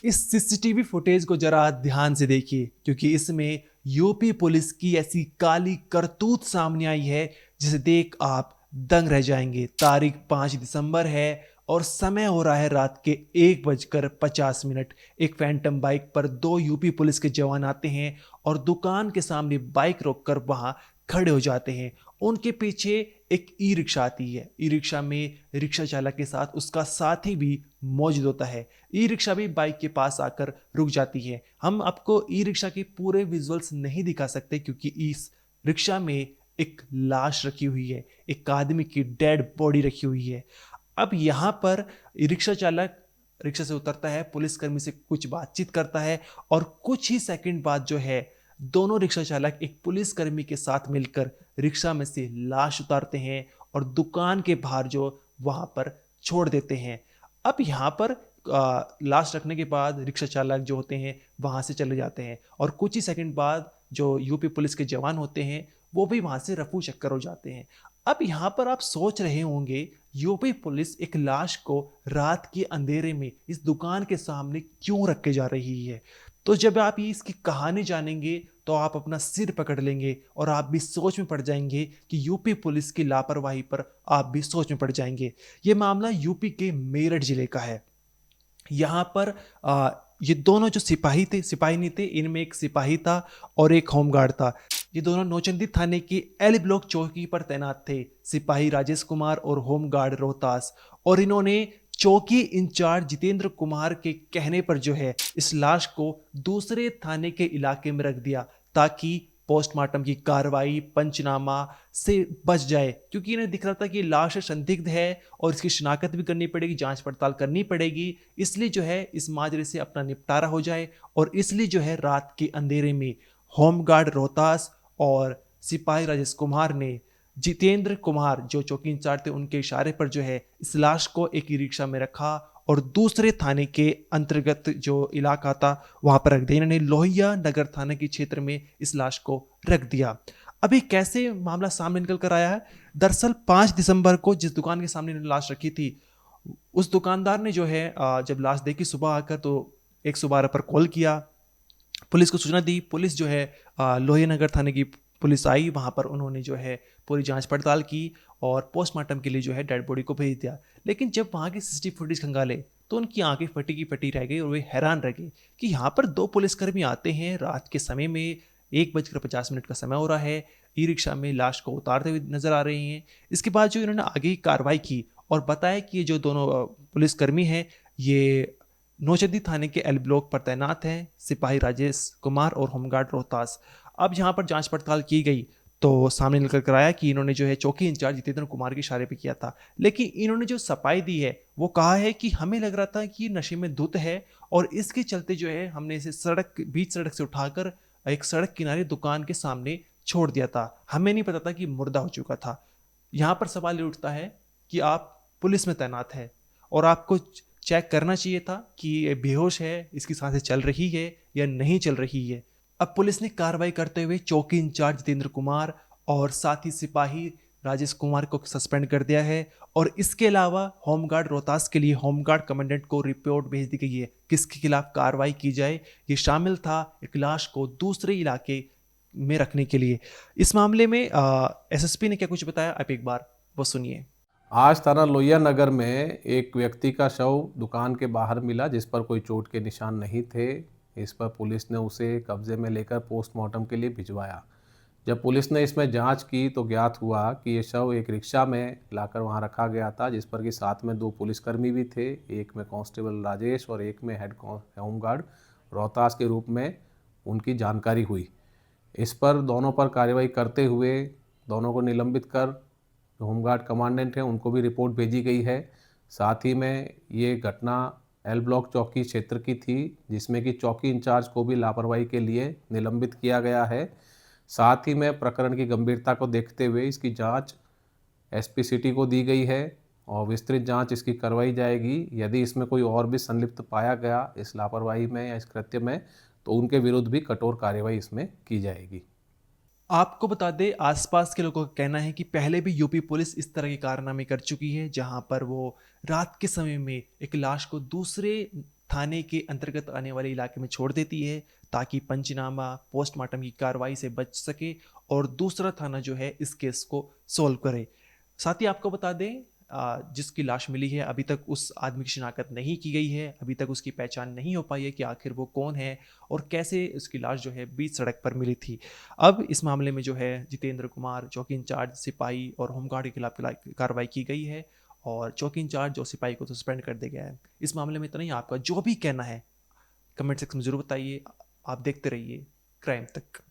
इस CCTV footage को जरा ध्यान से देखिए, क्योंकि इसमें यूपी पुलिस की ऐसी काली करतूत सामने आई है जिसे देख आप दंग रह जाएंगे। तारीख 5 दिसंबर है और समय हो रहा है रात के 1:50। एक फैंटम बाइक पर दो यूपी पुलिस के जवान आते हैं और दुकान के सामने बाइक रोककर वहां खड़े हो जाते हैं। उनके पीछे एक ई रिक्शा आती है। ई रिक्शा में रिक्शा चालक के साथ उसका साथी भी मौजूद होता है। ई रिक्शा भी बाइक के पास आकर रुक जाती है। हम आपको ई रिक्शा के पूरे विजुअल्स नहीं दिखा सकते क्योंकि इस रिक्शा में एक लाश रखी हुई है, एक आदमी की डेड बॉडी रखी हुई है। अब यहाँ पर ई रिक्शा चालक रिक्शा से उतरता है, पुलिसकर्मी से कुछ बातचीत करता है और कुछ ही सेकंड बाद जो है दोनों रिक्शा चालक एक पुलिसकर्मी के साथ मिलकर रिक्शा में से लाश उतारते हैं और दुकान के बाहर जो वहां पर छोड़ देते हैं। अब यहाँ पर लाश रखने के बाद रिक्शा चालक जो होते हैं वहां से चले जाते हैं और कुछ ही सेकंड बाद जो यूपी पुलिस के जवान होते हैं वो भी वहां से रफू चक्कर हो जाते हैं। अब यहाँ पर आप सोच रहे होंगे यूपी पुलिस एक लाश को रात के अंधेरे में इस दुकान के सामने क्यों रख के जा रही है। तो जब आप ये इसकी कहानी जानेंगे तो आप अपना सिर पकड़ लेंगे और आप भी सोच में पड़ जाएंगे कि यूपी पुलिस की लापरवाही पर आप भी सोच में पड़ जाएंगे। ये मामला यूपी के मेरठ जिले का है। यहाँ पर ये दोनों जो सिपाही नहीं थे, इनमें एक सिपाही था और एक होमगार्ड था। ये दोनों नौचंदी थाने की एल ब्लॉक चौकी पर तैनात थे, सिपाही राजेश कुमार और होमगार्ड रोहतास। और इन्होंने चौकी इंचार्ज जितेंद्र कुमार के कहने पर जो है इस लाश को दूसरे थाने के इलाके में रख दिया ताकि पोस्टमार्टम की कार्रवाई पंचनामा से बच जाए, क्योंकि इन्हें दिख रहा था कि लाश संदिग्ध है और इसकी शिनाख्त भी करनी पड़ेगी, जांच पड़ताल करनी पड़ेगी। इसलिए जो है इस माजरे से अपना निपटारा हो जाए और इसलिए जो है रात के अंधेरे में होमगार्ड रोहतास और सिपाही राजेश कुमार ने जितेंद्र कुमार जो चौकी इंचार्ज थे उनके इशारे पर जो है इस लाश को एक ई रिक्शा में रखा और दूसरे थाने के अंतर्गत जो इलाका था वहां पर रख दिया। इन्होंने लोहिया नगर थाने के क्षेत्र में इस लाश को रख दिया। अभी कैसे मामला सामने निकल कर आया है? दरअसल 5 दिसंबर को जिस दुकान के सामने इन्होंने लाश रखी थी उस दुकानदार ने जो है जब लाश देखी सुबह आकर तो 112 पर कॉल किया, पुलिस को सूचना दी। पुलिस जो है लोहिया नगर थाने की पुलिस आई, वहां पर उन्होंने जो है पूरी जांच पड़ताल की और पोस्टमार्टम के लिए जो है डेड बॉडी को भेज दिया। लेकिन जब वहां की सीसीटीवी फुटेज खंगाले तो उनकी आंखें फटी की फटी रह गई और वे हैरान रह गए कि यहाँ पर दो पुलिसकर्मी आते हैं रात के समय में, 1:50 का समय हो रहा है, ई रिक्शा में लाश को उतारते हुए नजर आ रहे हैं। इसके बाद जो इन्होंने आगे की कार्रवाई की और बताया कि ये जो दोनों पुलिसकर्मी हैं ये नौचंदी थाने के एल ब्लॉक पर तैनात हैं, सिपाही राजेश कुमार और होमगार्ड रोहतास। अब यहाँ पर जांच पड़ताल की गई तो सामने निकल कर आया कि इन्होंने जो है चौकी इंचार्ज जितेंद्र कुमार के इशारे पे किया था। लेकिन इन्होंने जो सफाई दी है वो कहा है कि हमें लग रहा था कि नशे में धुत है और इसके चलते जो है हमने इसे बीच सड़क से उठाकर एक सड़क किनारे दुकान के सामने छोड़ दिया था, हमें नहीं पता था कि मुर्दा हो चुका था। यहाँ पर सवाल ये उठता है कि आप पुलिस में तैनात है और आपको चेक करना चाहिए था कि ये बेहोश है, इसकी सांसें चल रही है या नहीं चल रही है। अब पुलिस ने कार्रवाई करते हुए चौकी इंचार्ज जितेंद्र कुमार और साथ ही सिपाही राजेश कुमार को सस्पेंड कर दिया है और इसके अलावा होमगार्ड रोहतास के लिए होमगार्ड कमांडेंट को रिपोर्ट भेज दी गई है किसके खिलाफ कार्रवाई की जाए। ये शामिल था एक लाश को दूसरे इलाके में रखने के लिए। इस मामले में एसएसपी ने क्या कुछ बताया आप एक बार वो सुनिए। आज थाना लोहिया नगर में एक व्यक्ति का शव दुकान के बाहर मिला जिस पर कोई चोट के निशान नहीं थे। इस पर पुलिस ने उसे कब्जे में लेकर पोस्टमार्टम के लिए भिजवाया। जब पुलिस ने इसमें जांच की तो ज्ञात हुआ कि ये शव एक रिक्शा में लाकर वहां रखा गया था, जिस पर कि साथ में दो पुलिसकर्मी भी थे, एक में कांस्टेबल राजेश और एक में हेड होमगार्ड रोहतास के रूप में उनकी जानकारी हुई। इस पर दोनों पर कार्रवाई करते हुए दोनों को निलंबित कर जो होमगार्ड कमांडेंट हैं उनको भी रिपोर्ट भेजी गई है। साथ ही में ये घटना एल ब्लॉक चौकी क्षेत्र की थी जिसमें कि चौकी इंचार्ज को भी लापरवाही के लिए निलंबित किया गया है। साथ ही में प्रकरण की गंभीरता को देखते हुए इसकी जांच एसपी सिटी को दी गई है और विस्तृत जांच इसकी करवाई जाएगी। यदि इसमें कोई और भी संलिप्त पाया गया इस लापरवाही में या इस कृत्य में तो उनके विरुद्ध भी कठोर कार्रवाई इसमें की जाएगी। आपको बता दें आसपास के लोगों का कहना है कि पहले भी यूपी पुलिस इस तरह के कारनामे कर चुकी है जहां पर वो रात के समय में एक लाश को दूसरे थाने के अंतर्गत आने वाले इलाके में छोड़ देती है ताकि पंचनामा पोस्टमार्टम की कार्रवाई से बच सके और दूसरा थाना जो है इस केस को सॉल्व करे। साथ ही आपको बता दें जिसकी लाश मिली है अभी तक उस आदमी की शिनाख्त नहीं की गई है, अभी तक उसकी पहचान नहीं हो पाई है कि आखिर वो कौन है और कैसे उसकी लाश जो है बीच सड़क पर मिली थी। अब इस मामले में जो है जितेंद्र कुमार चौकी इंचार्ज सिपाही और होमगार्ड के खिलाफ कार्रवाई की गई है और चौकी इंचार्ज और सिपाही को सस्पेंड कर दिया गया है। इस मामले में इतना ही, आपका जो भी कहना है कमेंट सेक्शन में ज़रूर बताइए। आप देखते रहिए क्राइम तक।